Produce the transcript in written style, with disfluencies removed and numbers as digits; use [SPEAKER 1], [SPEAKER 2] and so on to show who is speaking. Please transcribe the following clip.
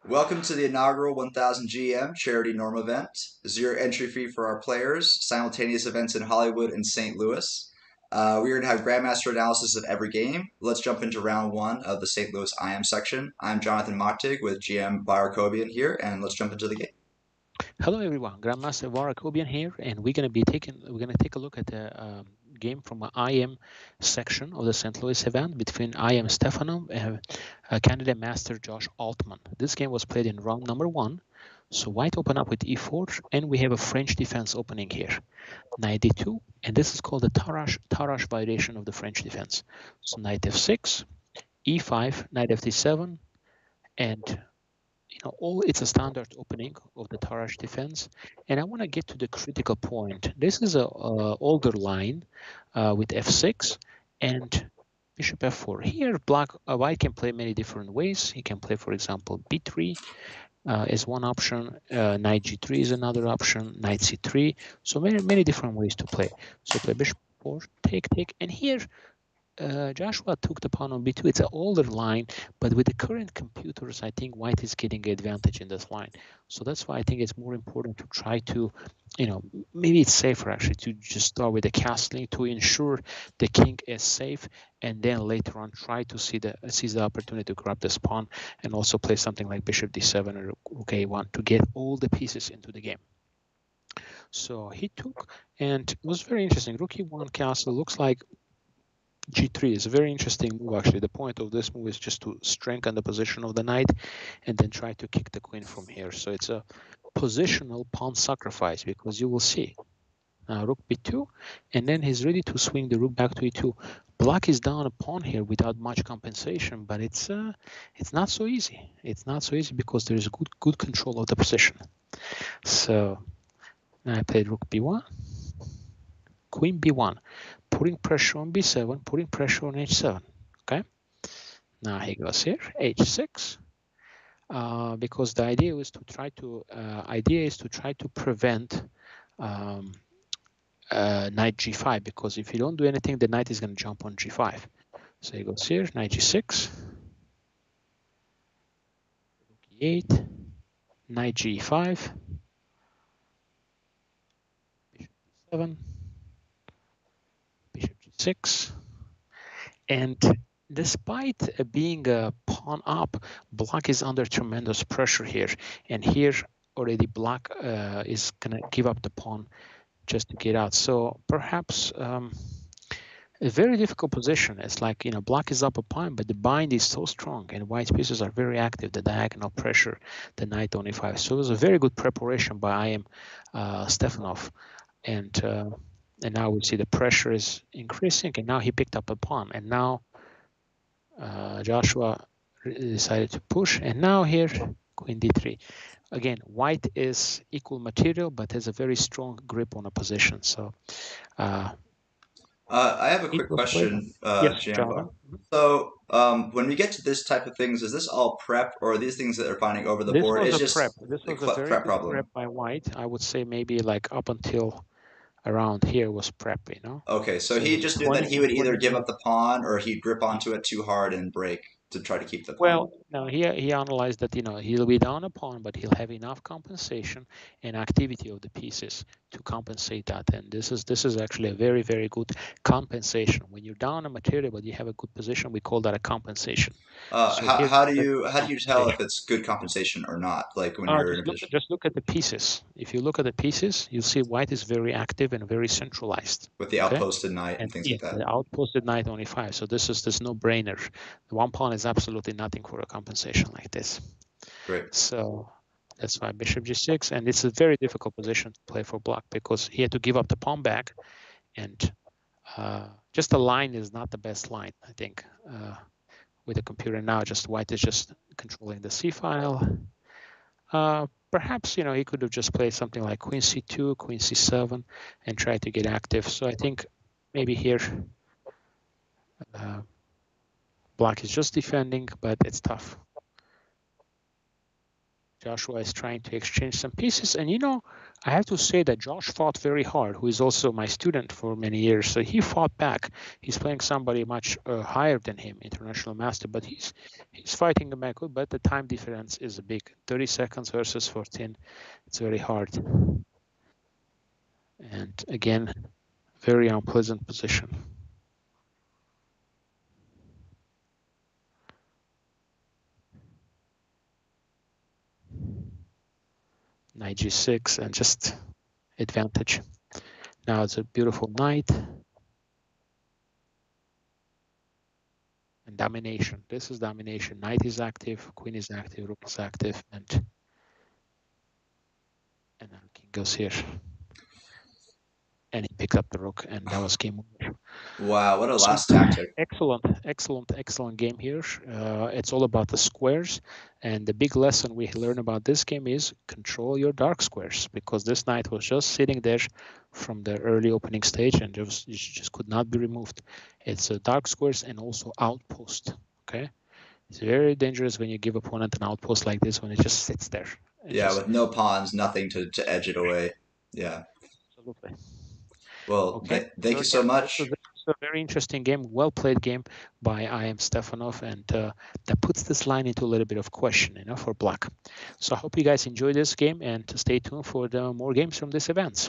[SPEAKER 1] Welcome to the inaugural 1000 GM Charity Norm event. Zero entry fee for our players, simultaneous events in Hollywood and St. Louis. We are going to have Grandmaster analysis of every game. Let's jump into round one of the St. Louis IM section. I'm Jonathan Mochtig with GM VAR AKOBIAN here, and let's jump into the game.
[SPEAKER 2] Hello everyone, Grandmaster VAR AKOBIAN here, and we're gonna take a look at the game from an IM section of the St. Louis event between IM Stefanov and Canada Master Josh Altman. This game was played in round number 1. So white open up with e4, and we have a French defense opening here, knight d2, and this is called the Tarrasch variation of the French defense. So knight f6, e5, knight f7, and it's a standard opening of the Tarrasch defense, and I want to get to the critical point. This is a older line with f6 and bishop f4. Here, white can play many different ways. He can play, for example, b3 is one option, knight g3 is another option, knight c3. So many different ways to play. So play bishop 4, take, and here Joshua took the pawn on b2. It's an older line, but with the current computers, I think white is getting an advantage in this line. So that's why I think it's more important to try to, maybe it's safer actually to just start with the castling to ensure the king is safe, and then later on try to seize the opportunity to grab this pawn and also play something like bishop d7 or rook a1 to get all the pieces into the game. So he took, and it was very interesting. Rook e1 castle looks like g3 is a very interesting move actually. The point of this move is just to strengthen the position of the knight and then try to kick the queen from here. So it's a positional pawn sacrifice, because you will see now rook b2, and then he's ready to swing the rook back to e2. Black is down a pawn here without much compensation, but it's not so easy. It's not so easy because there is good control of the position. So now I played rook b1, queen b1, putting pressure on b7, putting pressure on h7. Okay, now he goes here, h6, because the idea is to try to prevent knight g5, because if you don't do anything, the knight is going to jump on g5. So he goes here, knight g6, rook e8, knight g5, bishop d7, bishop g6, and despite being a pawn up, black is under tremendous pressure here, and here already black is gonna give up the pawn just to get out. So perhaps a very difficult position. It's like, black is up a pawn, but the bind is so strong and white's pieces are very active, the diagonal pressure, the knight on e5. So it was a very good preparation by IM Stefanov, and now we see the pressure is increasing, and now he picked up a pawn, and now Joshua decided to push, and now here queen d3. Again, white is equal material, but has a very strong grip on a position. So
[SPEAKER 1] I have a quick question,
[SPEAKER 2] yes,
[SPEAKER 1] GM VAR.
[SPEAKER 2] Jonathan.
[SPEAKER 1] So when we get to this type of things, is this all prep, or are these things that they're finding over the
[SPEAKER 2] This
[SPEAKER 1] board?
[SPEAKER 2] was
[SPEAKER 1] It's
[SPEAKER 2] a
[SPEAKER 1] just
[SPEAKER 2] prep. This
[SPEAKER 1] a
[SPEAKER 2] was a very
[SPEAKER 1] prep
[SPEAKER 2] good
[SPEAKER 1] problem.
[SPEAKER 2] prep by white. I would say maybe like up until around here was prep,
[SPEAKER 1] Okay, so he just knew that he would either give up the pawn or he'd grip onto it too hard and break to try to keep the pawn.
[SPEAKER 2] Well, no, he analyzed that, he'll be down a pawn, but he'll have enough compensation and activity of the pieces to compensate that. And this is actually a very, very good compensation. When you're down a material but you have a good position, we call that a compensation.
[SPEAKER 1] How do you tell if it's good compensation or not? Like when you're in a position.
[SPEAKER 2] Just look at the pieces. If you look at the pieces, you'll see white is very active and very centralized.
[SPEAKER 1] With the outposted knight and things like that.
[SPEAKER 2] The outposted knight on e5. So this is no brainer. The one pawn is absolutely nothing for a compensation like this.
[SPEAKER 1] Great.
[SPEAKER 2] So that's why bishop g6, and it's a very difficult position to play for black because he had to give up the pawn back, and just the line is not the best line, I think, with the computer now. Just white is just controlling the c file. Perhaps, he could have just played something like queen c2, queen c7, and tried to get active. So I think maybe here black is just defending, but it's tough. Joshua is trying to exchange some pieces. And, you know, I have to say that Josh fought very hard, who is also my student for many years. So he fought back. He's playing somebody much higher than him, international master, but he's fighting back good. But the time difference is big. 30 seconds versus 14. It's very hard. And again, very unpleasant position. Knight g6 and just advantage. Now it's a beautiful knight. And domination. This is domination. Knight is active, queen is active, rook is active, and then king goes here. And he picked up the rook, and that was game over.
[SPEAKER 1] Wow, what a last tactic.
[SPEAKER 2] Excellent game here. It's all about the squares, and the big lesson we learn about this game is control your dark squares, because this knight was just sitting there from the early opening stage and it just could not be removed. It's dark squares and also outpost. Okay, it's very dangerous when you give opponent an outpost like this, when it just sits there.
[SPEAKER 1] Yeah, with no pawns, nothing to edge it away. Yeah.
[SPEAKER 2] Absolutely.
[SPEAKER 1] Well,
[SPEAKER 2] Okay.
[SPEAKER 1] thank you so much.
[SPEAKER 2] This is a very interesting game, well played game by IM Stefanov, and that puts this line into a little bit of question, you know, for black. So I hope you guys enjoy this game and to stay tuned for the more games from this event.